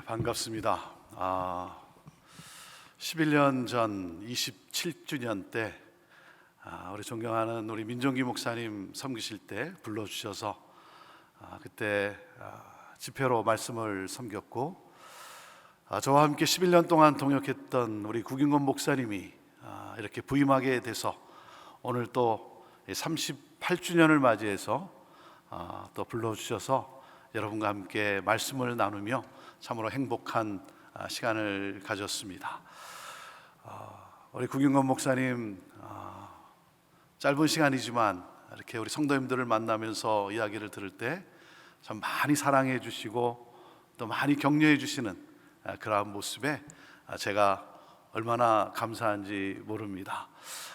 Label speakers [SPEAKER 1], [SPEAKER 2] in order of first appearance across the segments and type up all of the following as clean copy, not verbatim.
[SPEAKER 1] 반갑습니다. 11년 전 27주년 때 우리 존경하는 우리 민종기 목사님 섬기실 때 불러주셔서 그때 집회로 말씀을 섬겼고, 저와 함께 11년 동안 동역했던 우리 구경건 목사님이 이렇게 부임하게 돼서 오늘 또 38주년을 맞이해서 또 불러주셔서 여러분과 함께 말씀을 나누며 참으로 행복한 시간을 가졌습니다. 우리 구경건 목사님 짧은 시간이지만 이렇게 우리 성도님들을 만나면서 이야기를 들을 때 참 많이 사랑해 주시고 또 많이 격려해 주시는 그러한 모습에 제가 얼마나 감사한지 모릅니다.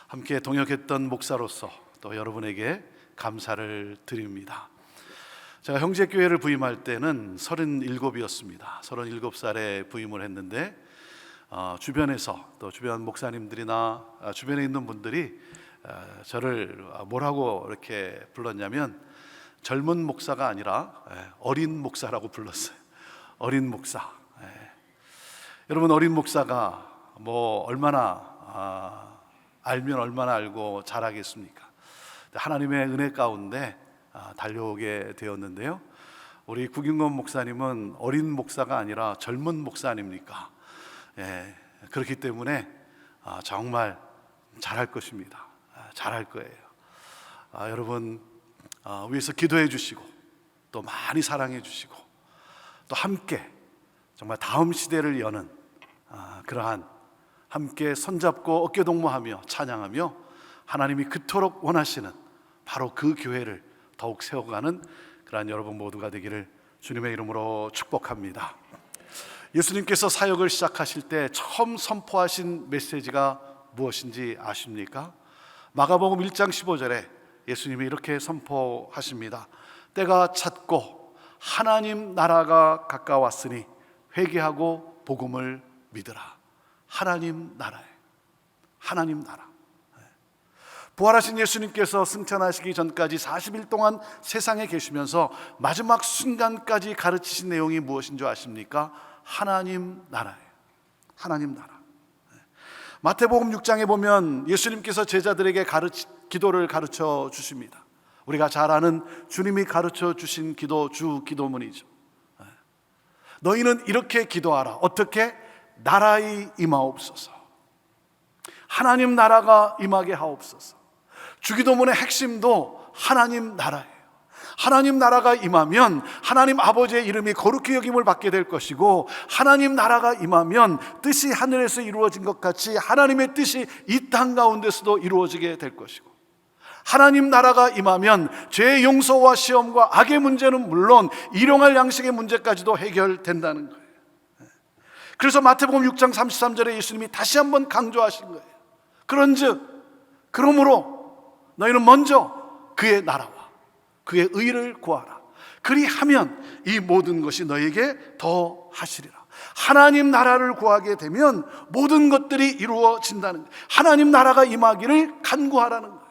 [SPEAKER 1] 함께 동역했던 목사로서 또 여러분에게 감사를 드립니다. 제가 형제교회를 부임할 때는 37이었습니다. 37살에 부임을 했는데 주변에서 또 주변 목사님들이나 주변에 있는 분들이 저를 뭐라고 이렇게 불렀냐면 젊은 목사가 아니라 어린 목사라고 불렀어요. 어린 목사. 여러분, 어린 목사가 뭐 얼마나 알면 얼마나 알고 잘하겠습니까? 하나님의 은혜 가운데 달려오게 되었는데요, 우리 구경건 목사님은 어린 목사가 아니라 젊은 목사 아닙니까? 그렇기 때문에 정말 잘할 것입니다. 잘할 거예요. 여러분 위해서 기도해 주시고 또 많이 사랑해 주시고 또 함께 정말 다음 시대를 여는 그러한 함께 손잡고 어깨동무하며 찬양하며 하나님이 그토록 원하시는 바로 그 교회를 더욱 세워가는 그러한 여러분 모두가 되기를 주님의 이름으로 축복합니다. 예수님께서 사역을 시작하실 때 처음 선포하신 메시지가 무엇인지 아십니까? 마가복음 1장 15절에 예수님이 이렇게 선포하십니다. 때가 찼고 하나님 나라가 가까웠으니 회개하고 복음을 믿으라. 하나님 나라에, 하나님 나라. 부활하신 예수님께서 승천하시기 전까지 40일 동안 세상에 계시면서 마지막 순간까지 가르치신 내용이 무엇인 줄 아십니까? 하나님 나라예요. 하나님 나라. 마태복음 6장에 보면 예수님께서 제자들에게 기도를 가르쳐 주십니다. 우리가 잘 아는 주님이 가르쳐 주신 기도, 주 기도문이죠. 너희는 이렇게 기도하라. 어떻게? 나라의 임하옵소서. 하나님 나라가 임하게 하옵소서. 주기도문의 핵심도 하나님 나라예요. 하나님 나라가 임하면 하나님 아버지의 이름이 거룩히 여김을 받게 될 것이고, 하나님 나라가 임하면 뜻이 하늘에서 이루어진 것 같이 하나님의 뜻이 이 땅 가운데서도 이루어지게 될 것이고, 하나님 나라가 임하면 죄의 용서와 시험과 악의 문제는 물론 일용할 양식의 문제까지도 해결된다는 거예요. 그래서 마태복음 6장 33절에 예수님이 다시 한번 강조하신 거예요. 그러므로 너희는 먼저 그의 나라와 그의 의를 구하라. 그리하면 이 모든 것이 너에게 더 하시리라. 하나님 나라를 구하게 되면 모든 것들이 이루어진다는 거예요. 하나님 나라가 임하기를 간구하라는 거예요.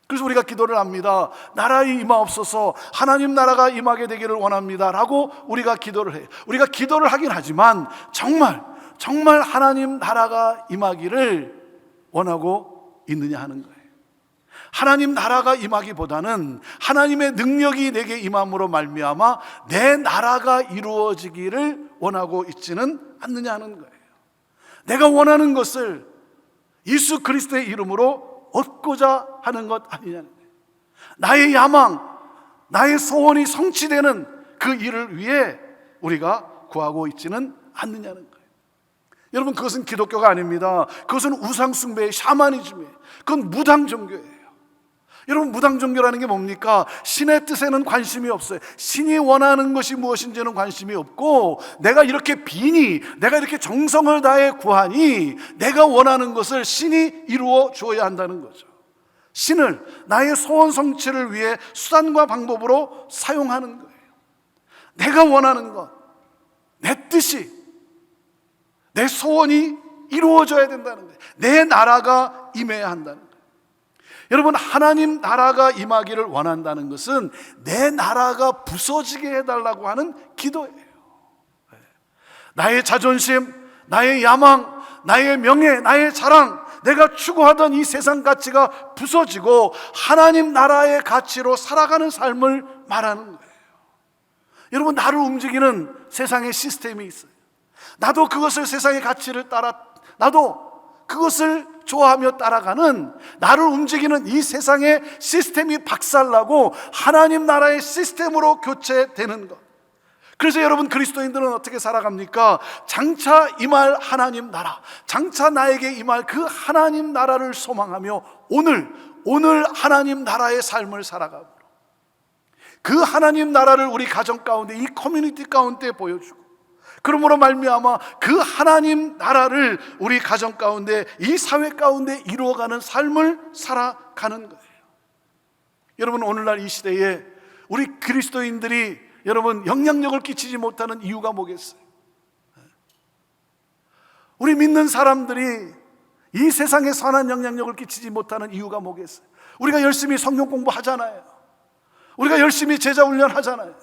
[SPEAKER 1] 그래서 우리가 기도를 합니다. 나라에 임하옵소서, 하나님 나라가 임하게 되기를 원합니다 라고 우리가 기도를 해요. 우리가 기도를 하긴 하지만 정말 하나님 나라가 임하기를 원하고 있느냐 하는 거예요. 하나님 나라가 임하기보다는 하나님의 능력이 내게 임함으로 말미암아 내 나라가 이루어지기를 원하고 있지는 않느냐는 거예요. 내가 원하는 것을 예수 그리스도의 이름으로 얻고자 하는 것 아니냐는 거예요. 나의 야망, 나의 소원이 성취되는 그 일을 위해 우리가 구하고 있지는 않느냐는 거예요. 여러분, 그것은 기독교가 아닙니다. 그것은 우상숭배의 샤머니즘이에요. 그건 무당 종교예요. 여러분, 무당 종교라는 게 뭡니까? 신의 뜻에는 관심이 없어요. 신이 원하는 것이 무엇인지는 관심이 없고, 내가 이렇게 비니, 내가 이렇게 정성을 다해 구하니 내가 원하는 것을 신이 이루어 주어야 한다는 거죠. 신을 나의 소원 성취를 위해 수단과 방법으로 사용하는 거예요. 내가 원하는 것, 내 뜻이, 내 소원이 이루어져야 된다는 거예요. 내 나라가 임해야 한다는 거예요. 여러분, 하나님 나라가 임하기를 원한다는 것은 내 나라가 부서지게 해달라고 하는 기도예요. 나의 자존심, 나의 야망, 나의 명예, 나의 자랑, 내가 추구하던 이 세상 가치가 부서지고 하나님 나라의 가치로 살아가는 삶을 말하는 거예요. 여러분, 나를 움직이는 세상의 시스템이 있어요. 나도 그것을, 세상의 가치를 따라, 나도 그것을 좋아하며 따라가는, 나를 움직이는 이 세상의 시스템이 박살나고 하나님 나라의 시스템으로 교체되는 것. 그래서 여러분, 그리스도인들은 어떻게 살아갑니까? 장차 임할 하나님 나라, 장차 나에게 임할 그 하나님 나라를 소망하며 오늘 하나님 나라의 삶을 살아가고, 그 하나님 나라를 우리 가정 가운데, 이 커뮤니티 가운데 보여주고, 그러므로 말미암아 그 하나님 나라를 우리 가정 가운데, 이 사회 가운데 이루어가는 삶을 살아가는 거예요. 여러분, 오늘날 이 시대에 우리 그리스도인들이 여러분 영향력을 끼치지 못하는 이유가 뭐겠어요? 우리 믿는 사람들이 이 세상에 선한 영향력을 끼치지 못하는 이유가 뭐겠어요? 우리가 열심히 성경 공부하잖아요. 우리가 열심히 제자 훈련하잖아요.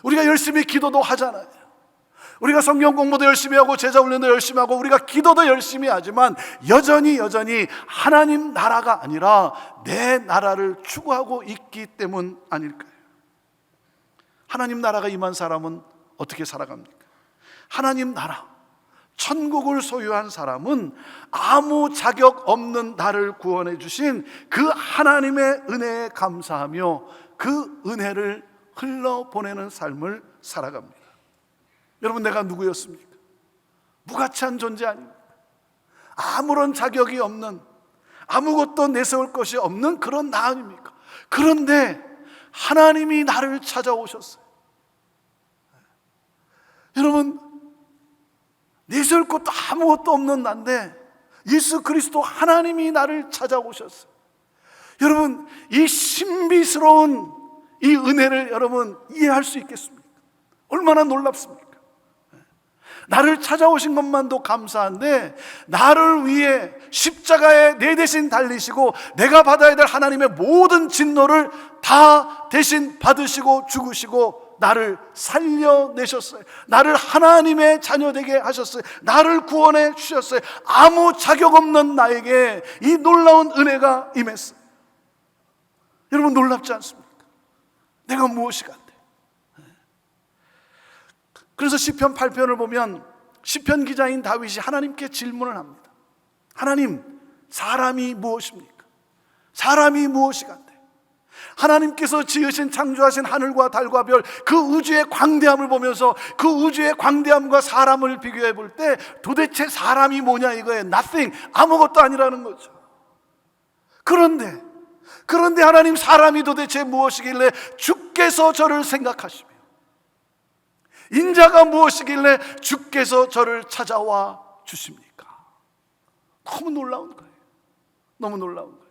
[SPEAKER 1] 우리가 열심히 기도도 하잖아요. 우리가 성경 공부도 열심히 하고 제자 훈련도 열심히 하고 우리가 기도도 열심히 하지만 여전히 하나님 나라가 아니라 내 나라를 추구하고 있기 때문 아닐까요? 하나님 나라가 임한 사람은 어떻게 살아갑니까? 하나님 나라, 천국을 소유한 사람은 아무 자격 없는 나를 구원해 주신 그 하나님의 은혜에 감사하며 그 은혜를 흘러보내는 삶을 살아갑니다. 여러분, 내가 누구였습니까? 무가치한 존재 아닙니까? 아무런 자격이 없는, 아무것도 내세울 것이 없는 그런 나 아닙니까? 그런데 하나님이 나를 찾아오셨어요. 여러분, 내세울 것도 아무것도 없는 나인데 예수 그리스도 하나님이 나를 찾아오셨어요. 여러분, 이 신비스러운 이 은혜를 여러분 이해할 수 있겠습니까? 얼마나 놀랍습니까? 나를 찾아오신 것만도 감사한데 나를 위해 십자가에 내 대신 달리시고 내가 받아야 될 하나님의 모든 진노를 다 대신 받으시고 죽으시고 나를 살려내셨어요. 나를 하나님의 자녀 되게 하셨어요. 나를 구원해 주셨어요. 아무 자격 없는 나에게 이 놀라운 은혜가 임했어요. 여러분, 놀랍지 않습니까? 내가 무엇이 간대? 그래서 시편 8편을 보면 시편 기자인 다윗이 하나님께 질문을 합니다. 하나님, 사람이 무엇입니까? 사람이 무엇이 간대? 하나님께서 지으신, 창조하신 하늘과 달과 별, 그 우주의 광대함을 보면서 그 우주의 광대함과 사람을 비교해 볼 때 도대체 사람이 뭐냐 이거예요. Nothing, 아무것도 아니라는 거죠. 그런데 하나님, 사람이 도대체 무엇이길래 주께서 저를 생각하시며 인자가 무엇이길래 주께서 저를 찾아와 주십니까? 너무 놀라운 거예요. 너무 놀라운 거예요.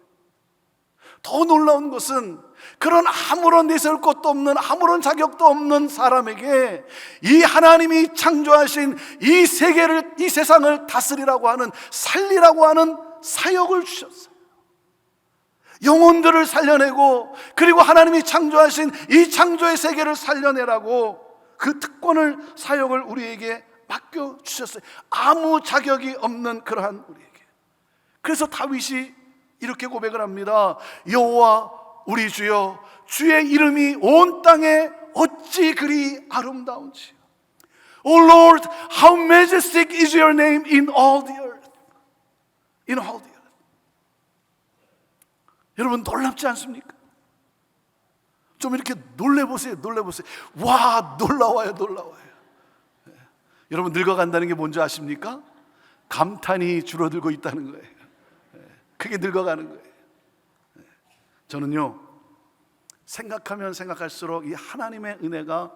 [SPEAKER 1] 더 놀라운 것은 그런 아무런 내세울 것도 없는, 아무런 자격도 없는 사람에게 이 하나님이 창조하신 이 세계를, 이 세상을 다스리라고 하는, 살리라고 하는 사역을 주셨어요. 영혼들을 살려내고, 그리고 하나님이 창조하신 이 창조의 세계를 살려내라고 그 특권을, 사역을 우리에게 맡겨주셨어요. 아무 자격이 없는 그러한 우리에게. 그래서 다윗이 이렇게 고백을 합니다. 여호와 우리 주여, 주의 이름이 온 땅에 어찌 그리 아름다운지. O Lord, how majestic is your name in all the earth. In all the earth. 여러분, 놀랍지 않습니까? 좀 이렇게 놀래보세요. 와, 놀라워요. 네. 여러분, 늙어간다는 게 뭔지 아십니까? 감탄이 줄어들고 있다는 거예요. 네. 그게 늙어가는 거예요. 네. 저는요, 생각하면 생각할수록 이 하나님의 은혜가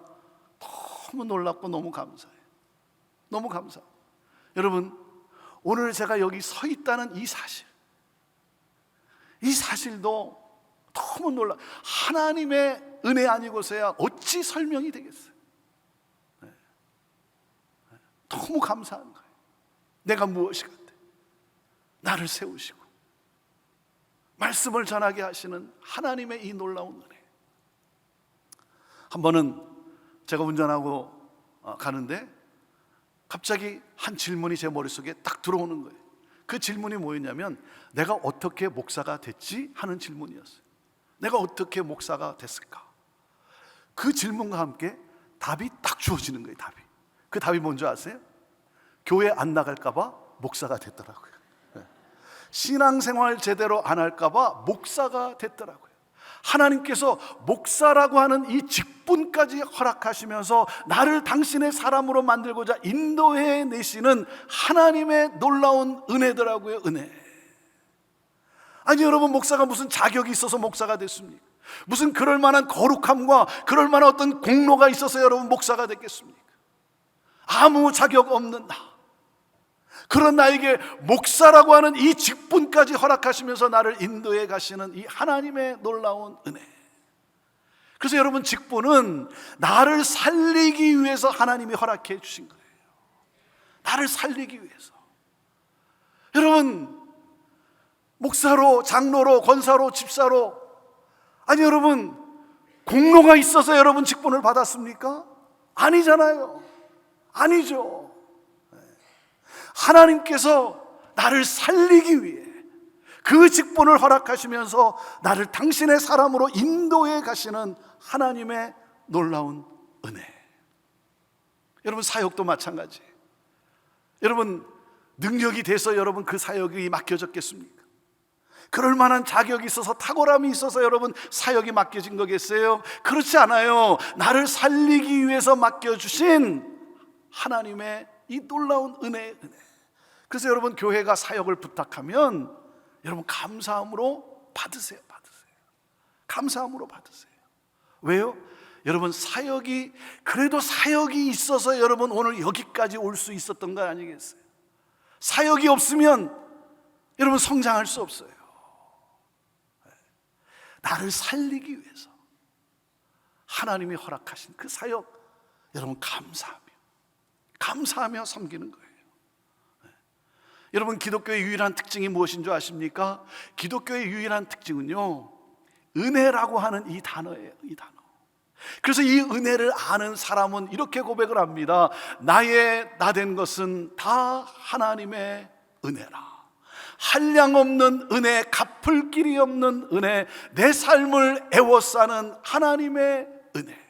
[SPEAKER 1] 너무 놀랍고 너무 감사해요. 너무 감사해요. 여러분, 오늘 제가 여기 서 있다는 이 사실도 너무 놀라. 하나님의 은혜 아니고서야 어찌 설명이 되겠어요? 네. 너무 감사한 거예요. 내가 무엇이 간대? 나를 세우시고 말씀을 전하게 하시는 하나님의 이 놀라운 은혜. 한 번은 제가 운전하고 가는데 갑자기 한 질문이 제 머릿속에 딱 들어오는 거예요. 그 질문이 뭐였냐면, 내가 어떻게 목사가 됐지? 하는 질문이었어요. 내가 어떻게 목사가 됐을까? 그 질문과 함께 답이 딱 주어지는 거예요. 그 답이 뭔지 아세요? 교회 안 나갈까 봐 목사가 됐더라고요. 신앙생활 제대로 안 할까 봐 목사가 됐더라고요. 하나님께서 목사라고 하는 이 직분까지 허락하시면서 나를 당신의 사람으로 만들고자 인도해 내시는 하나님의 놀라운 은혜더라고요. 은혜. 아니 여러분, 목사가 무슨 자격이 있어서 목사가 됐습니까? 무슨 그럴 만한 거룩함과 그럴 만한 어떤 공로가 있어서 여러분 목사가 됐겠습니까? 아무 자격 없는 나, 그런 나에게 목사라고 하는 이 직분까지 허락하시면서 나를 인도해 가시는 이 하나님의 놀라운 은혜. 그래서 여러분, 직분은 나를 살리기 위해서 하나님이 허락해 주신 거예요. 나를 살리기 위해서. 여러분, 목사로, 장로로, 권사로, 집사로, 아니 여러분, 공로가 있어서 여러분 직분을 받았습니까? 아니잖아요. 아니죠. 하나님께서 나를 살리기 위해 그 직분을 허락하시면서 나를 당신의 사람으로 인도해 가시는 하나님의 놀라운 은혜. 여러분, 사역도 마찬가지. 여러분, 능력이 돼서 여러분 그 사역이 맡겨졌겠습니까? 그럴 만한 자격이 있어서, 탁월함이 있어서 여러분 사역이 맡겨진 거겠어요? 그렇지 않아요. 나를 살리기 위해서 맡겨주신 하나님의 이 놀라운 은혜. 그래서 여러분, 교회가 사역을 부탁하면 여러분 감사함으로 받으세요. 감사함으로 받으세요. 왜요? 여러분, 그래도 사역이 있어서 여러분 오늘 여기까지 올 수 있었던 거 아니겠어요? 사역이 없으면 여러분 성장할 수 없어요. 나를 살리기 위해서 하나님이 허락하신 그 사역, 여러분 감사하며 섬기는 거예요. 여러분, 기독교의 유일한 특징이 무엇인 줄 아십니까? 기독교의 유일한 특징은요, 은혜라고 하는 이 단어예요. 이 단어. 그래서 이 은혜를 아는 사람은 이렇게 고백을 합니다. 나 된 것은 다 하나님의 은혜라. 한량없는 은혜, 갚을 길이 없는 은혜, 내 삶을 애워싸는 하나님의 은혜.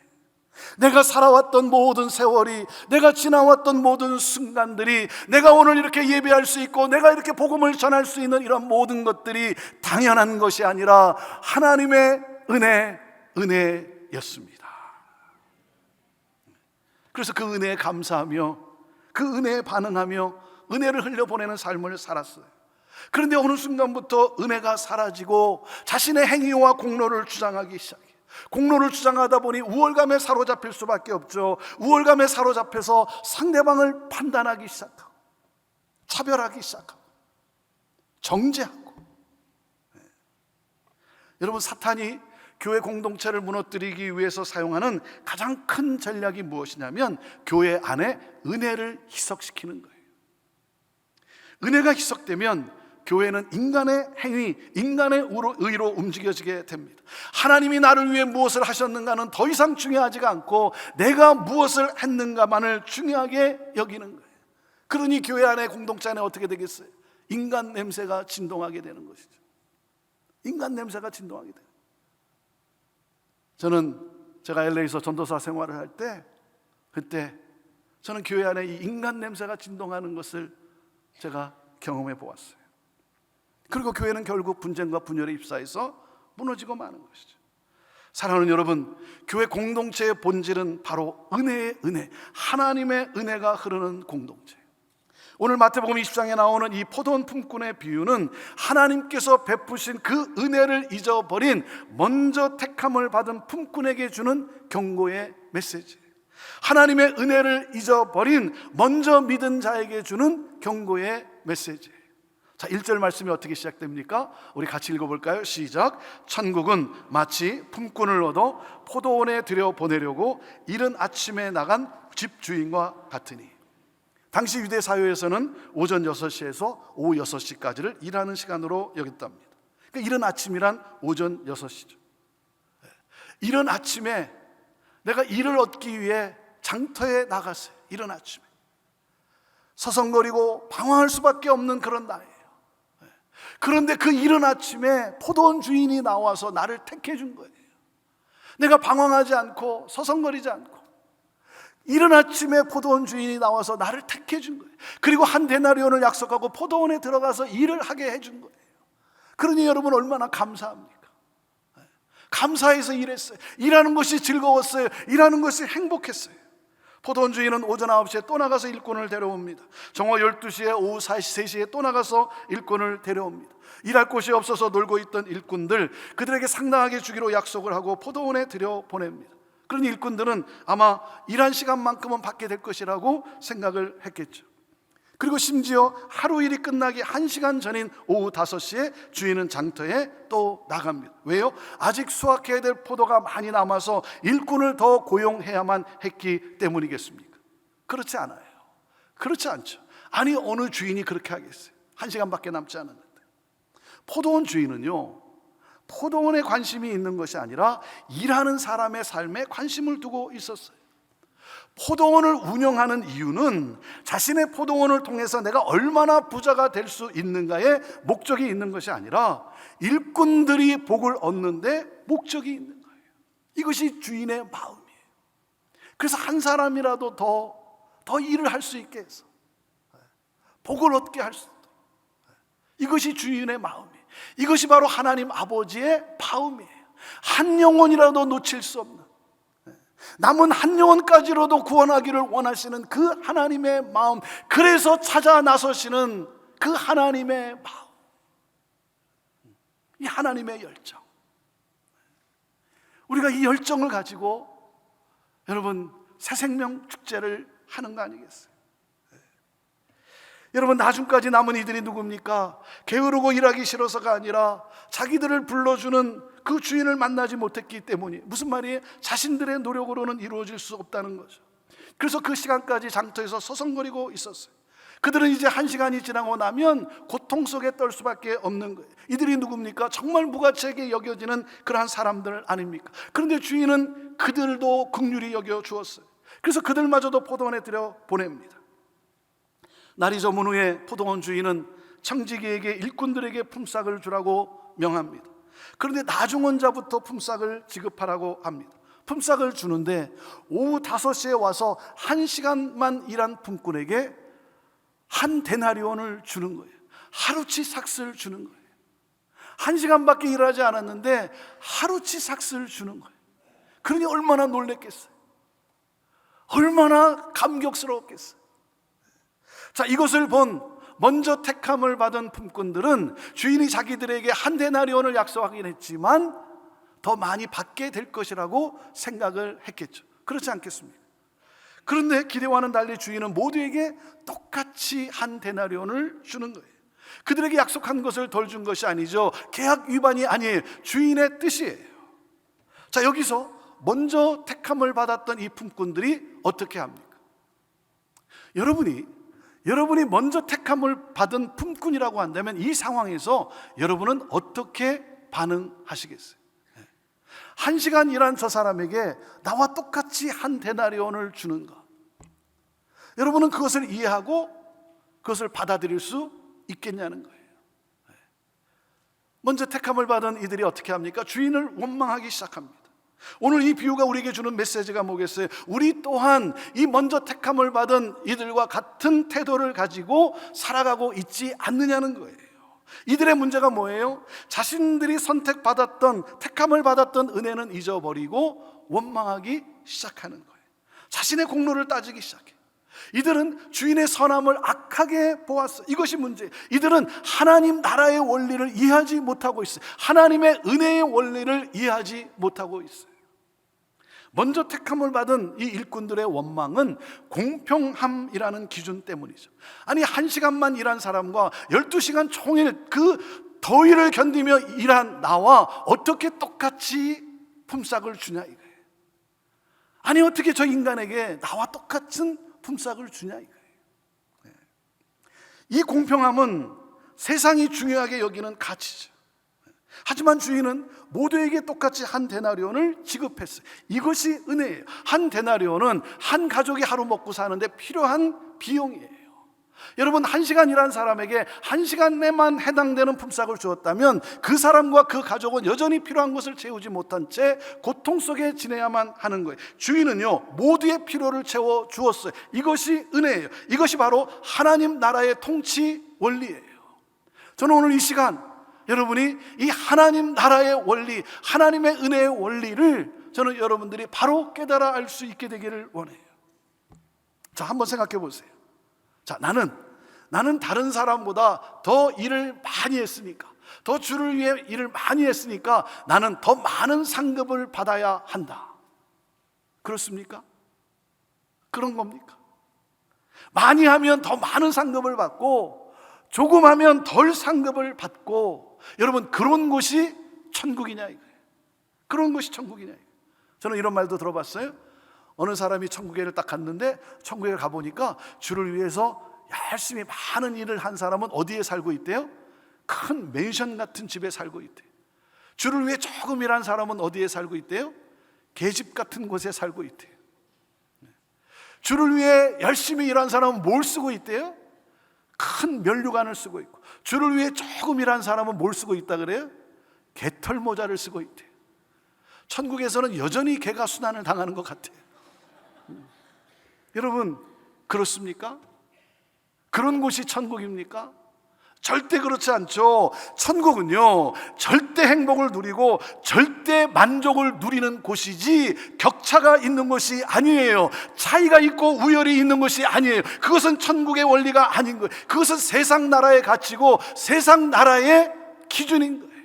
[SPEAKER 1] 내가 살아왔던 모든 세월이, 내가 지나왔던 모든 순간들이, 내가 오늘 이렇게 예배할 수 있고 내가 이렇게 복음을 전할 수 있는 이런 모든 것들이 당연한 것이 아니라 하나님의 은혜였습니다. 그래서 그 은혜에 감사하며 그 은혜에 반응하며 은혜를 흘려보내는 삶을 살았어요. 그런데 어느 순간부터 은혜가 사라지고 자신의 행위와 공로를 주장하기 시작해요. 공로를 주장하다 보니 우월감에 사로잡힐 수밖에 없죠. 우월감에 사로잡혀서 상대방을 판단하기 시작하고, 차별하기 시작하고, 정죄하고. 여러분, 사탄이 교회 공동체를 무너뜨리기 위해서 사용하는 가장 큰 전략이 무엇이냐면 교회 안에 은혜를 희석시키는 거예요. 은혜가 희석되면 교회는 인간의 행위, 인간의 의로 움직여지게 됩니다. 하나님이 나를 위해 무엇을 하셨는가는 더 이상 중요하지가 않고 내가 무엇을 했는가만을 중요하게 여기는 거예요. 그러니 교회 안에, 공동체 안에 어떻게 되겠어요? 인간 냄새가 진동하게 되는 것이죠. 인간 냄새가 진동하게 돼요. 제가 LA에서 전도사 생활을 할 때, 그때 저는 교회 안에 이 인간 냄새가 진동하는 것을 제가 경험해 보았어요. 그리고 교회는 결국 분쟁과 분열에 휩싸여서 무너지고 마는 것이죠. 사랑하는 여러분, 교회 공동체의 본질은 바로 은혜의 은혜, 하나님의 은혜가 흐르는 공동체. 오늘 마태복음 20장에 나오는 이 포도원 품꾼의 비유는 하나님께서 베푸신 그 은혜를 잊어버린 먼저 택함을 받은 품꾼에게 주는 경고의 메시지예요. 하나님의 은혜를 잊어버린 먼저 믿은 자에게 주는 경고의 메시지예요. 자, 1절 말씀이 어떻게 시작됩니까? 우리 같이 읽어볼까요? 시작. 천국은 마치 품꾼을 얻어 포도원에 들여보내려고 이른 아침에 나간 집주인과 같으니. 당시 유대 사회에서는 오전 6시에서 오후 6시까지를 일하는 시간으로 여겼답니다. 그러니까 이른 아침이란 오전 6시죠. 이른 아침에 내가 일을 얻기 위해 장터에 나갔어요. 이른 아침에. 서성거리고 방황할 수밖에 없는 그런 나이에요. 그런데 그 이른 아침에 포도원 주인이 나와서 나를 택해 준 거예요. 내가 방황하지 않고 서성거리지 않고 이른 아침에 포도원 주인이 나와서 나를 택해 준 거예요. 그리고 한 데나리온을 약속하고 포도원에 들어가서 일을 하게 해준 거예요. 그러니 여러분 얼마나 감사합니까? 감사해서 일했어요. 일하는 것이 즐거웠어요. 일하는 것이 행복했어요. 포도원 주인은 오전 9시에 또 나가서 일꾼을 데려옵니다. 정오 12시에 오후 3시에 또 나가서 일꾼을 데려옵니다. 일할 곳이 없어서 놀고 있던 일꾼들, 그들에게 상당하게 주기로 약속을 하고 포도원에 들여보냅니다. 그러니 일꾼들은 아마 일한 시간만큼은 받게 될 것이라고 생각을 했겠죠. 그리고 심지어 하루 일이 끝나기 1시간 전인 오후 5시에 주인은 장터에 또 나갑니다. 왜요? 아직 수확해야 될 포도가 많이 남아서 일꾼을 더 고용해야만 했기 때문이겠습니까? 그렇지 않아요. 그렇지 않죠. 아니, 어느 주인이 그렇게 하겠어요? 1시간밖에 남지 않았는데. 포도원 주인은요, 포도원에 관심이 있는 것이 아니라 일하는 사람의 삶에 관심을 두고 있었어요. 포도원을 운영하는 이유는 자신의 포도원을 통해서 내가 얼마나 부자가 될 수 있는가에 목적이 있는 것이 아니라 일꾼들이 복을 얻는데 목적이 있는 거예요. 이것이 주인의 마음이에요. 그래서 한 사람이라도 더 일을 할 수 있게 해서 복을 얻게 할 수 있도록, 이것이 주인의 마음이에요. 이것이 바로 하나님 아버지의 마음이에요. 한 영혼이라도 놓칠 수 없는, 남은 한 영혼까지로도 구원하기를 원하시는 그 하나님의 마음, 그래서 찾아 나서시는 그 하나님의 마음, 이 하나님의 열정, 우리가 이 열정을 가지고 여러분 새생명 축제를 하는 거 아니겠어요? 여러분, 나중까지 남은 이들이 누굽니까? 게으르고 일하기 싫어서가 아니라 자기들을 불러주는 그 주인을 만나지 못했기 때문이에요. 무슨 말이에요? 자신들의 노력으로는 이루어질 수 없다는 거죠. 그래서 그 시간까지 장터에서 서성거리고 있었어요. 그들은 이제 1시간이 지나고 나면 고통 속에 떨 수밖에 없는 거예요. 이들이 누굽니까? 정말 무가치하게 여겨지는 그러한 사람들 아닙니까? 그런데 주인은 그들도 긍휼히 여겨 주었어요. 그래서 그들마저도 포도원에 들여 보냅니다. 날이 저문 후에 포도원 주인은 청지기에게 일꾼들에게 품삯을 주라고 명합니다. 그런데 나중원자부터 품삯을 지급하라고 합니다. 품삯을 주는데 오후 5시에 와서 1시간만 일한 품꾼에게 한 데나리온을 주는 거예요. 하루치 삭스를 주는 거예요. 1시간밖에 일하지 않았는데 하루치 삭스를 주는 거예요. 그러니 얼마나 놀랬겠어요? 얼마나 감격스러웠겠어요? 자, 이것을 본 먼저 택함을 받은 품꾼들은 주인이 자기들에게 한 데나리온을 약속하긴 했지만 더 많이 받게 될 것이라고 생각을 했겠죠. 그렇지 않겠습니까? 그런데 기대와는 달리 주인은 모두에게 똑같이 한 데나리온을 주는 거예요. 그들에게 약속한 것을 덜 준 것이 아니죠. 계약 위반이 아니에요. 주인의 뜻이에요. 자, 여기서 먼저 택함을 받았던 이 품꾼들이 어떻게 합니까? 여러분이 먼저 택함을 받은 품꾼이라고 한다면 이 상황에서 여러분은 어떻게 반응하시겠어요? 1시간 일한 저 사람에게 나와 똑같이 한 데나리온을 주는 것, 여러분은 그것을 이해하고 그것을 받아들일 수 있겠냐는 거예요. 먼저 택함을 받은 이들이 어떻게 합니까? 주인을 원망하기 시작합니다. 오늘 이 비유가 우리에게 주는 메시지가 뭐겠어요? 우리 또한 이 먼저 택함을 받은 이들과 같은 태도를 가지고 살아가고 있지 않느냐는 거예요. 이들의 문제가 뭐예요? 자신들이 선택받았던, 택함을 받았던 은혜는 잊어버리고 원망하기 시작하는 거예요. 자신의 공로를 따지기 시작해요. 이들은 주인의 선함을 악하게 보았어요. 이것이 문제예요. 이들은 하나님 나라의 원리를 이해하지 못하고 있어요. 하나님의 은혜의 원리를 이해하지 못하고 있어요. 먼저 택함을 받은 이 일꾼들의 원망은 공평함이라는 기준 때문이죠. 아니, 1시간만 일한 사람과 12시간 종일 그 더위를 견디며 일한 나와 어떻게 똑같이 품삯을 주냐 이거예요. 아니, 어떻게 저 인간에게 나와 똑같은 품삯을 주냐 이거예요. 이 공평함은 세상이 중요하게 여기는 가치죠. 하지만 주인은 모두에게 똑같이 한 데나리온을 지급했어요. 이것이 은혜예요. 한 데나리온은 한 가족이 하루 먹고 사는데 필요한 비용이에요. 여러분, 1시간 일한 사람에게 1시간 내만 해당되는 품삯을 주었다면 그 사람과 그 가족은 여전히 필요한 것을 채우지 못한 채 고통 속에 지내야만 하는 거예요. 주인은요, 모두의 필요를 채워 주었어요. 이것이 은혜예요. 이것이 바로 하나님 나라의 통치 원리예요. 저는 오늘 이 시간 여러분이 이 하나님 나라의 원리, 하나님의 은혜의 원리를 저는 여러분들이 바로 깨달아 알 수 있게 되기를 원해요. 자, 한번 생각해 보세요. 자, 나는 다른 사람보다 더 일을 많이 했으니까, 더 주를 위해 일을 많이 했으니까 나는 더 많은 상급을 받아야 한다. 그렇습니까? 그런 겁니까? 많이 하면 더 많은 상급을 받고 조금 하면 덜 상급을 받고, 여러분, 그런 곳이 천국이냐 이거예요. 그런 것이 천국이냐 이거예요. 저는 이런 말도 들어봤어요. 어느 사람이 천국에를 딱 갔는데 천국에 가보니까 주를 위해서 열심히 많은 일을 한 사람은 어디에 살고 있대요? 큰 맨션 같은 집에 살고 있대요. 주를 위해 조금 일한 사람은 어디에 살고 있대요? 계집 같은 곳에 살고 있대요. 주를 위해 열심히 일한 사람은 뭘 쓰고 있대요? 큰 면류관을 쓰고 있고, 주를 위해 조금 일한 사람은 뭘 쓰고 있다 그래요? 개털 모자를 쓰고 있대요. 천국에서는 여전히 개가 순환을 당하는 것 같아요. 여러분, 그렇습니까? 그런 곳이 천국입니까? 절대 그렇지 않죠. 천국은요, 절대 행복을 누리고 절대 만족을 누리는 곳이지 격차가 있는 곳이 아니에요. 차이가 있고 우열이 있는 곳이 아니에요. 그것은 천국의 원리가 아닌 거예요. 그것은 세상 나라의 가치고 세상 나라의 기준인 거예요.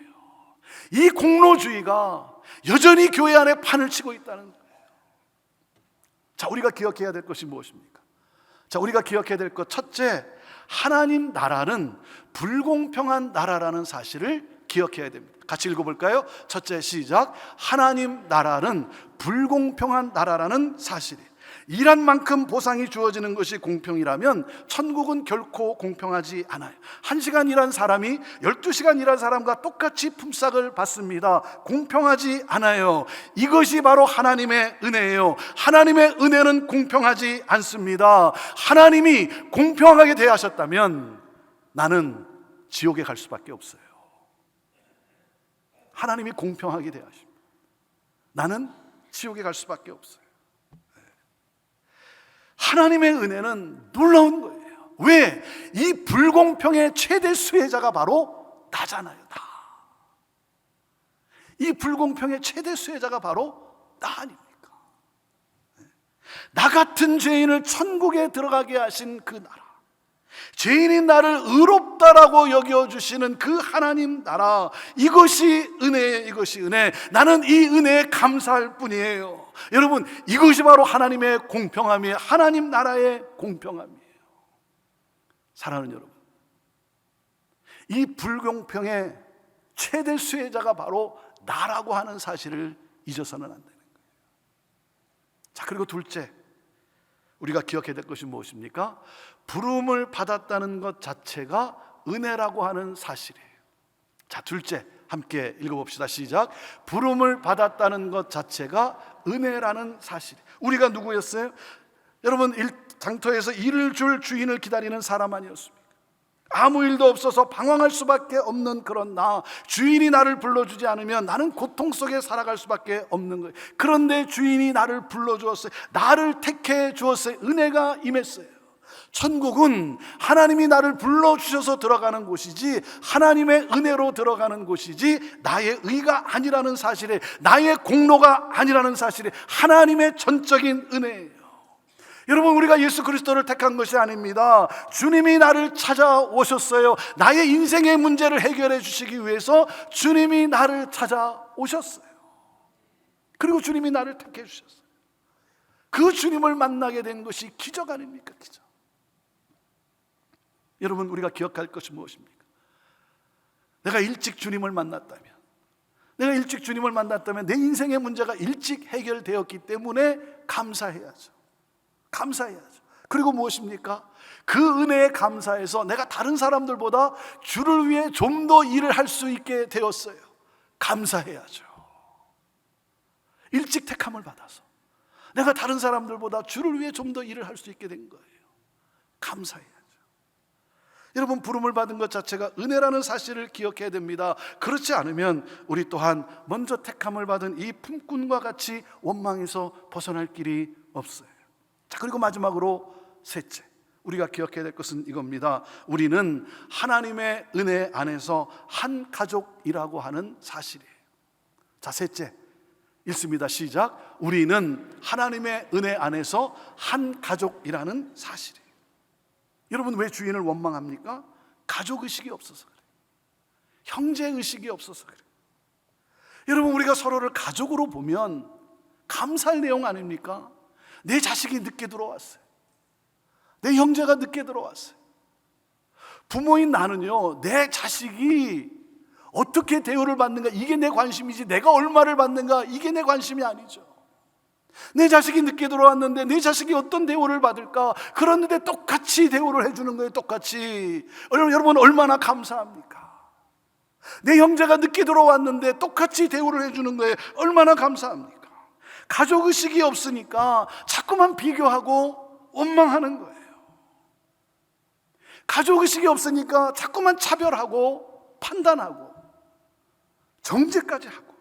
[SPEAKER 1] 이 공로주의가 여전히 교회 안에 판을 치고 있다는 거예요. 자, 우리가 기억해야 될 것이 무엇입니까? 자, 우리가 기억해야 될 것, 첫째, 하나님 나라는 불공평한 나라라는 사실을 기억해야 됩니다. 같이 읽어볼까요? 첫째, 시작. 하나님 나라는 불공평한 나라라는 사실이에요. 일한 만큼 보상이 주어지는 것이 공평이라면 천국은 결코 공평하지 않아요. 1시간 일한 사람이 12시간 일한 사람과 똑같이 품삯을 받습니다. 공평하지 않아요. 이것이 바로 하나님의 은혜예요. 하나님의 은혜는 공평하지 않습니다. 하나님이 공평하게 대하셨다면 나는 지옥에 갈 수밖에 없어요. 하나님이 공평하게 대하십니다. 나는 지옥에 갈 수밖에 없어요. 하나님의 은혜는 놀라운 거예요. 왜? 이 불공평의 최대 수혜자가 바로 나잖아요. 나. 이 불공평의 최대 수혜자가 바로 나 아닙니까? 나 같은 죄인을 천국에 들어가게 하신 그 나라, 죄인인 나를 의롭다라고 여겨주시는 그 하나님 나라, 이것이 은혜예요. 이것이 은혜. 나는 이 은혜에 감사할 뿐이에요. 여러분, 이것이 바로 하나님의 공평함이에요. 하나님 나라의 공평함이에요. 사랑하는 여러분, 이 불공평의 최대 수혜자가 바로 나라고 하는 사실을 잊어서는 안 되는 거예요. 자, 그리고 둘째, 우리가 기억해야 될 것이 무엇입니까? 부름을 받았다는 것 자체가 은혜라고 하는 사실이에요. 자, 둘째, 함께 읽어봅시다. 시작. 부름을 받았다는 것 자체가 은혜라는 사실이에요. 우리가 누구였어요? 여러분, 장터에서 일을 줄 주인을 기다리는 사람 아니었습니까? 아무 일도 없어서 방황할 수밖에 없는 그런 나, 주인이 나를 불러주지 않으면 나는 고통 속에 살아갈 수밖에 없는 거예요. 그런데 주인이 나를 불러주었어요. 나를 택해 주었어요. 은혜가 임했어요. 천국은 하나님이 나를 불러주셔서 들어가는 곳이지 하나님의 은혜로 들어가는 곳이지 나의 의가 아니라는 사실에, 나의 공로가 아니라는 사실에 하나님의 전적인 은혜예요. 여러분, 우리가 예수 그리스도를 택한 것이 아닙니다. 주님이 나를 찾아오셨어요. 나의 인생의 문제를 해결해 주시기 위해서 주님이 나를 찾아오셨어요. 그리고 주님이 나를 택해 주셨어요. 그 주님을 만나게 된 것이 기적 아닙니까? 기적. 여러분, 우리가 기억할 것이 무엇입니까? 내가 일찍 주님을 만났다면, 내 인생의 문제가 일찍 해결되었기 때문에 감사해야죠. 감사해야죠. 그리고 무엇입니까? 그 은혜에 감사해서 내가 다른 사람들보다 주를 위해 좀 더 일을 할 수 있게 되었어요. 감사해야죠. 일찍 택함을 받아서 내가 다른 사람들보다 주를 위해 좀 더 일을 할 수 있게 된 거예요. 감사해야죠. 여러분, 부름을 받은 것 자체가 은혜라는 사실을 기억해야 됩니다. 그렇지 않으면 우리 또한 먼저 택함을 받은 이 품꾼과 같이 원망에서 벗어날 길이 없어요. 자, 그리고 마지막으로 셋째, 우리가 기억해야 될 것은 이겁니다. 우리는 하나님의 은혜 안에서 한 가족이라고 하는 사실이에요. 자, 셋째 읽습니다. 시작. 우리는 하나님의 은혜 안에서 한 가족이라는 사실이에요. 여러분, 왜 주인을 원망합니까? 가족의식이 없어서 그래요. 형제의식이 없어서 그래요. 여러분, 우리가 서로를 가족으로 보면 감사할 내용 아닙니까? 내 자식이 늦게 들어왔어요. 내 형제가 늦게 들어왔어요. 부모인 나는요, 내 자식이 어떻게 대우를 받는가, 이게 내 관심이지 내가 얼마를 받는가, 이게 내 관심이 아니죠. 내 자식이 늦게 들어왔는데 내 자식이 어떤 대우를 받을까, 그런데 똑같이 대우를 해주는 거예요. 똑같이. 여러분, 얼마나 감사합니까? 내 형제가 늦게 들어왔는데 똑같이 대우를 해주는 거예요. 얼마나 감사합니까? 가족의식이 없으니까 자꾸만 비교하고 원망하는 거예요. 가족의식이 없으니까 자꾸만 차별하고 판단하고 정죄까지 하고.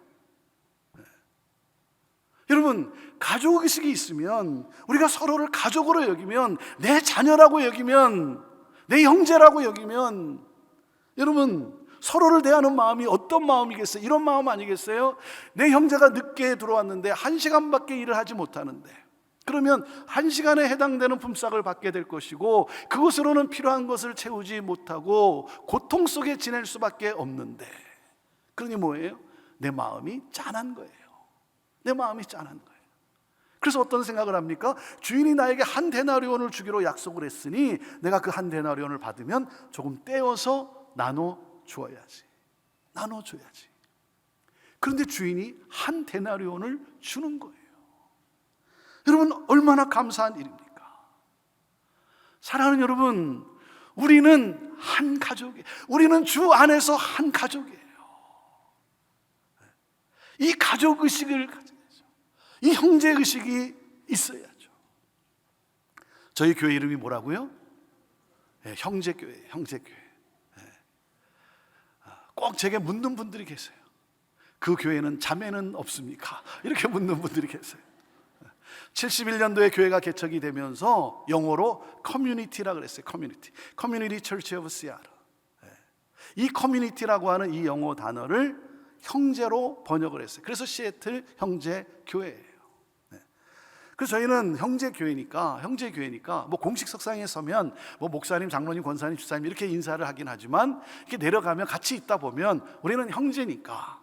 [SPEAKER 1] 여러분, 가족의식이 있으면, 우리가 서로를 가족으로 여기면, 내 자녀라고 여기면, 내 형제라고 여기면, 여러분, 서로를 대하는 마음이 어떤 마음이겠어요? 이런 마음 아니겠어요? 내 형제가 늦게 들어왔는데 1시간밖에 일을 하지 못하는데, 그러면 1시간에 해당되는 품삯을 받게 될 것이고, 그것으로는 필요한 것을 채우지 못하고 고통 속에 지낼 수밖에 없는데, 그러니 뭐예요? 내 마음이 짠한 거예요. 내 마음이 짠한 거예요. 그래서 어떤 생각을 합니까? 주인이 나에게 한 데나리온을 주기로 약속을 했으니 내가 그 한 데나리온을 받으면 조금 떼어서 나눠줘야지. 그런데 주인이 한 데나리온을 주는 거예요. 여러분, 얼마나 감사한 일입니까? 사랑하는 여러분, 우리는 한 가족이에요. 우리는 주 안에서 한 가족이에요. 이 가족의식을 가져야죠. 이 형제의식이 있어야죠. 저희 교회 이름이 뭐라고요? 네, 형제교회예요. 형제교회. 네. 꼭 제게 묻는 분들이 계세요. 그 교회는 자매는 없습니까? 이렇게 묻는 분들이 계세요. 71년도에 교회가 개척이 되면서 영어로 커뮤니티라고 그랬어요. 커뮤니티 처치 오브 시애틀. 이 커뮤니티라고 하는 이 영어 단어를 형제로 번역을 했어요. 그래서 시애틀 형제교회예요. 그래서 저희는 형제교회니까 뭐 공식 석상에 서면 뭐 목사님, 장로님, 권사님, 주사님 이렇게 인사를 하긴 하지만, 이렇게 내려가면 같이 있다 보면 우리는 형제니까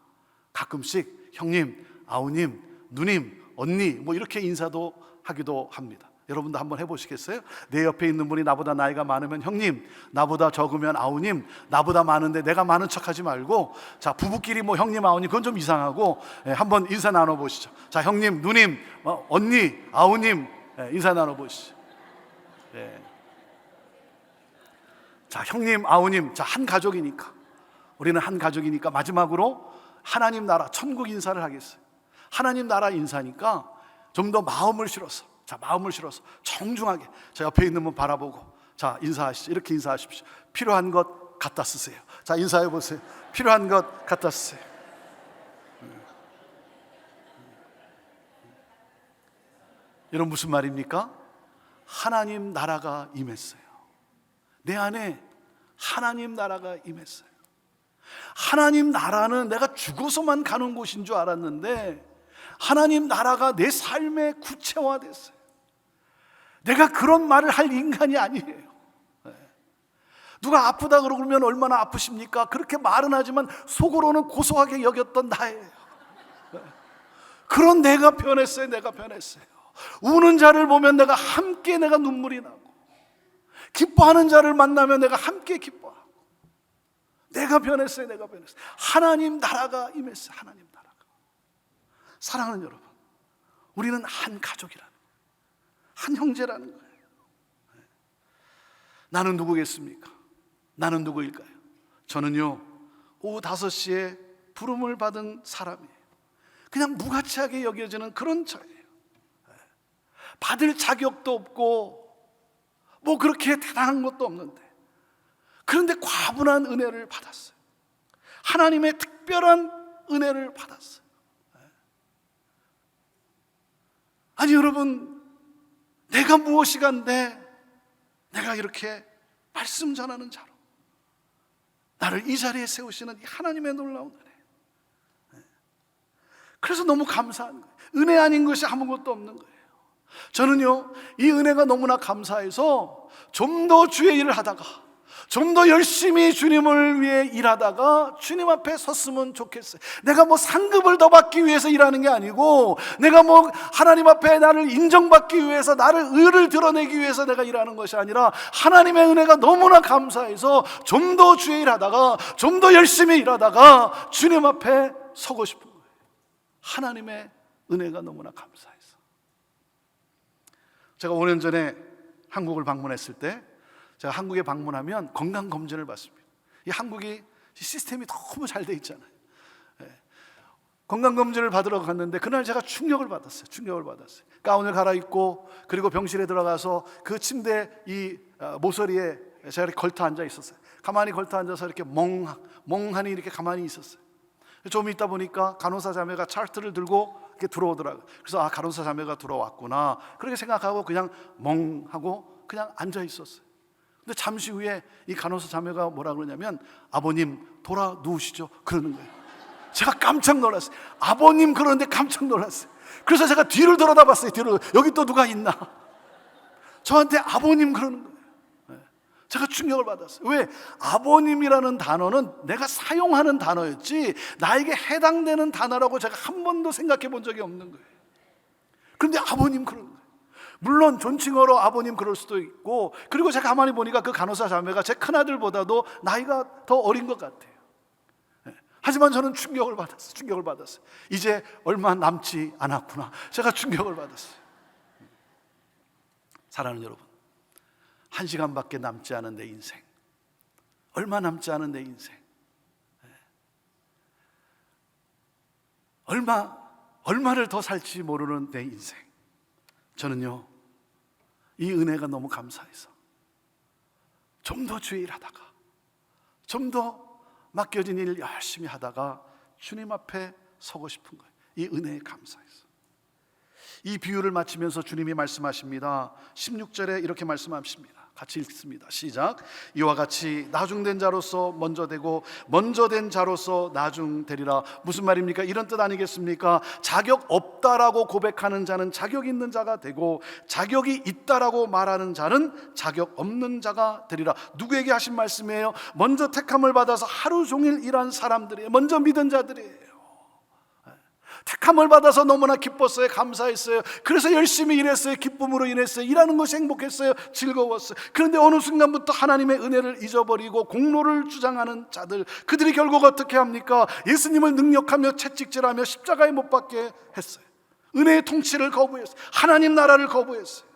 [SPEAKER 1] 가끔씩 형님, 아우님, 누님, 언니 뭐 이렇게 인사도 하기도 합니다. 여러분도 한번 해보시겠어요? 내 옆에 있는 분이 나보다 나이가 많으면 형님, 나보다 적으면 아우님, 나보다 많은데 내가 많은 척하지 말고, 자, 부부끼리 뭐 형님, 아우님 그건 좀 이상하고, 한번 인사 나눠보시죠. 자, 형님, 누님, 언니, 아우님, 인사 나눠보시죠. 자, 형님, 아우님, 자, 한 가족이니까, 우리는 한 가족이니까 마지막으로 하나님 나라, 천국 인사를 하겠어요. 하나님 나라 인사니까 좀 더 마음을 실어서, 자, 마음을 실어서 정중하게 자, 옆에 있는 분 바라보고, 자, 인사하시죠. 이렇게 인사하십시오. 필요한 것 갖다 쓰세요. 자, 인사해 보세요. 필요한 것 갖다 쓰세요. 이런 무슨 말입니까? 하나님 나라가 임했어요. 내 안에 하나님 나라가 임했어요. 하나님 나라는 내가 죽어서만 가는 곳인 줄 알았는데, 하나님 나라가 내 삶에 구체화됐어요. 내가 그런 말을 할 인간이 아니에요. 누가 아프다 그러면 얼마나 아프십니까? 그렇게 말은 하지만 속으로는 고소하게 여겼던 나예요. 그런 내가 변했어요. 우는 자를 보면 내가 눈물이 나고, 기뻐하는 자를 만나면 내가 함께 기뻐하고, 내가 변했어요. 하나님 나라가 임했어요. 하나님 나라가. 사랑하는 여러분, 우리는 한 가족이라는 거예요. 한 형제라는 거예요. 나는 누구겠습니까? 나는 누구일까요? 저는요, 오후 5시에 부름을 받은 사람이에요. 그냥 무가치하게 여겨지는 그런 저예요. 받을 자격도 없고 뭐 그렇게 대단한 것도 없는데, 그런데 과분한 은혜를 받았어요. 하나님의 특별한 은혜를 받았어요. 아니 여러분, 내가 무엇이간데 내가 이렇게 말씀 전하는 자로 나를 이 자리에 세우시는 이 하나님의 놀라운 은혜. 그래서 너무 감사한 거예요. 은혜 아닌 것이 아무것도 없는 거예요. 저는요, 이 은혜가 너무나 감사해서 좀 더 주의 일을 하다가, 좀 더 열심히 주님을 위해 일하다가 주님 앞에 섰으면 좋겠어요. 내가 뭐 상급을 더 받기 위해서 일하는 게 아니고, 내가 뭐 하나님 앞에 나를 인정받기 위해서, 나를 의를 드러내기 위해서 내가 일하는 것이 아니라 하나님의 은혜가 너무나 감사해서 좀 더 주의 일하다가, 좀 더 열심히 일하다가 주님 앞에 서고 싶은 거예요. 하나님의 은혜가 너무나 감사해서. 제가 5년 전에 한국을 방문했을 때, 제가 한국에 방문하면 건강검진을 받습니다. 이 한국이 시스템이 너무 잘 돼 있잖아요. 건강검진을 받으러 갔는데 그날 제가 충격을 받았어요. 가운을 갈아입고, 그리고 병실에 들어가서 그 침대 이 모서리에 제가 이렇게 걸터 앉아 있었어요. 가만히 걸터 앉아서 이렇게 멍하니 이렇게 가만히 있었어요. 좀 있다 보니까 간호사 자매가 차트를 들고 이렇게 들어오더라고요. 그래서 간호사 자매가 들어왔구나, 그렇게 생각하고 그냥 멍하고 그냥 앉아 있었어요. 근데 잠시 후에 이 간호사 자매가 뭐라 그러냐면, 아버님 돌아 누우시죠, 그러는 거예요. 제가 깜짝 놀랐어요. 아버님 그러는데 깜짝 놀랐어요. 그래서 제가 뒤를 돌아다봤어요. 뒤로, 여기 또 누가 있나. 저한테 아버님 그러는 거예요. 제가 충격을 받았어요. 왜? 아버님이라는 단어는 내가 사용하는 단어였지 나에게 해당되는 단어라고 제가 한 번도 생각해 본 적이 없는 거예요. 그런데 아버님 그러는 거예요. 물론 존칭어로 아버님 그럴 수도 있고, 그리고 제가 가만히 보니까 그 간호사 자매가 제 큰아들보다도 나이가 더 어린 것 같아요. 하지만 저는 충격을 받았어요. 이제 얼마 남지 않았구나. 제가 충격을 받았어요. 사랑하는 여러분, 1시간밖에 남지 않은 내 인생, 얼마 남지 않은 내 인생, 얼마를 더 살지 모르는 내 인생. 저는요, 이 은혜가 너무 감사해서 좀 더 주의 일하다가, 좀 더 맡겨진 일 열심히 하다가 주님 앞에 서고 싶은 거예요. 이 은혜에 감사해서. 이 비유를 마치면서 주님이 말씀하십니다. 16절에 이렇게 말씀하십니다. 같이 읽습니다. 시작. 이와 같이 나중된 자로서 먼저 되고 먼저 된 자로서 나중되리라. 무슨 말입니까? 이런 뜻 아니겠습니까? 자격 없다라고 고백하는 자는 자격 있는 자가 되고, 자격이 있다라고 말하는 자는 자격 없는 자가 되리라. 누구에게 하신 말씀이에요? 먼저 택함을 받아서 하루 종일 일한 사람들이에요. 먼저 믿은 자들이에요. 택함을 받아서 너무나 기뻤어요. 감사했어요. 그래서 열심히 일했어요. 기쁨으로 인했어요. 일하는 것이 행복했어요. 즐거웠어요. 그런데 어느 순간부터 하나님의 은혜를 잊어버리고 공로를 주장하는 자들, 그들이 결국 어떻게 합니까? 예수님을 능력하며 채찍질하며 십자가에 못 박게 했어요. 은혜의 통치를 거부했어요. 하나님 나라를 거부했어요.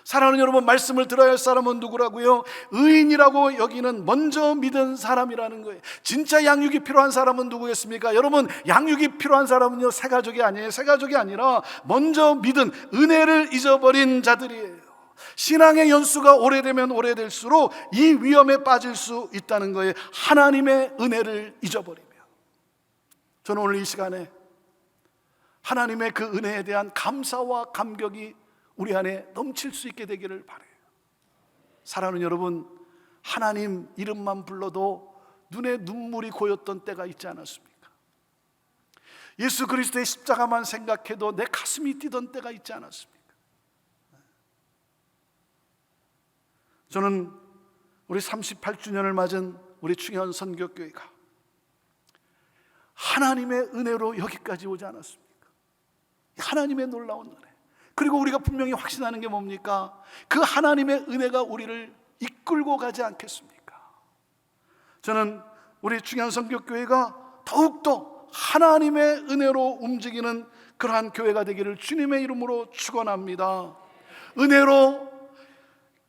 [SPEAKER 1] 사랑하는 여러분, 말씀을 들어야 할 사람은 누구라고요? 의인이라고 여기는 먼저 믿은 사람이라는 거예요. 진짜 양육이 필요한 사람은 누구겠습니까? 여러분, 양육이 필요한 사람은요, 새 가족이 아니에요. 새 가족이 아니라 먼저 믿은, 은혜를 잊어버린 자들이에요. 신앙의 연수가 오래되면 오래될수록 이 위험에 빠질 수 있다는 거예요. 하나님의 은혜를 잊어버리면. 저는 오늘 이 시간에 하나님의 그 은혜에 대한 감사와 감격이 우리 안에 넘칠 수 있게 되기를 바라요. 사랑하는 여러분, 하나님 이름만 불러도 눈에 눈물이 고였던 때가 있지 않았습니까? 예수 그리스도의 십자가만 생각해도 내 가슴이 뛰던 때가 있지 않았습니까? 저는 우리 38주년을 맞은 우리 충현 선교교회가 하나님의 은혜로 여기까지 오지 않았습니까? 하나님의 놀라운 은혜. 그리고 우리가 분명히 확신하는 게 뭡니까? 그 하나님의 은혜가 우리를 이끌고 가지 않겠습니까? 저는 우리 충현선교교회가 더욱더 하나님의 은혜로 움직이는 그러한 교회가 되기를 주님의 이름으로 축원합니다. 은혜로,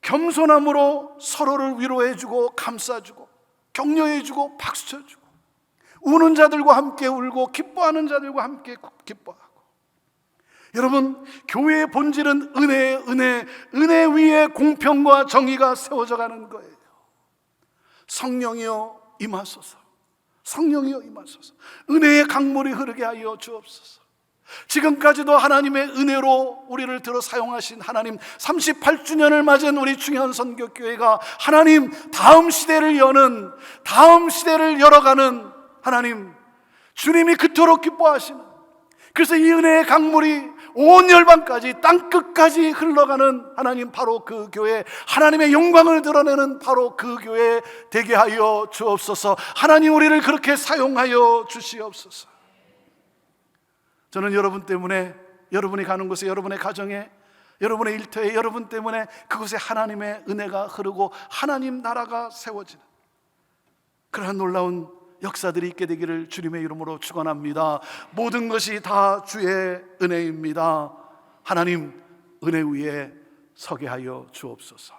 [SPEAKER 1] 겸손함으로 서로를 위로해주고 감싸주고 격려해주고 박수쳐주고, 우는 자들과 함께 울고 기뻐하는 자들과 함께 기뻐하고. 여러분, 교회의 본질은 은혜의 은혜 위에 공평과 정의가 세워져 가는 거예요. 성령이여 임하소서. 성령이여 임하소서. 은혜의 강물이 흐르게 하여 주옵소서. 지금까지도 하나님의 은혜로 우리를 들어 사용하신 하나님, 38주년을 맞은 우리 중요한 선교교회가 하나님 다음 시대를 여는, 다음 시대를 열어가는 하나님, 주님이 그토록 기뻐하시는, 그래서 이 은혜의 강물이 온 열방까지 땅끝까지 흘러가는 하나님, 바로 그 교회, 하나님의 영광을 드러내는 바로 그 교회 되게 하여 주옵소서. 하나님 우리를 그렇게 사용하여 주시옵소서. 저는 여러분 때문에, 여러분이 가는 곳에, 여러분의 가정에, 여러분의 일터에, 여러분 때문에 그곳에 하나님의 은혜가 흐르고 하나님 나라가 세워지는 그러한 놀라운 역사들이 있게 되기를 주님의 이름으로 축원합니다. 모든 것이 다 주의 은혜입니다. 하나님 은혜 위에 서게 하여 주옵소서.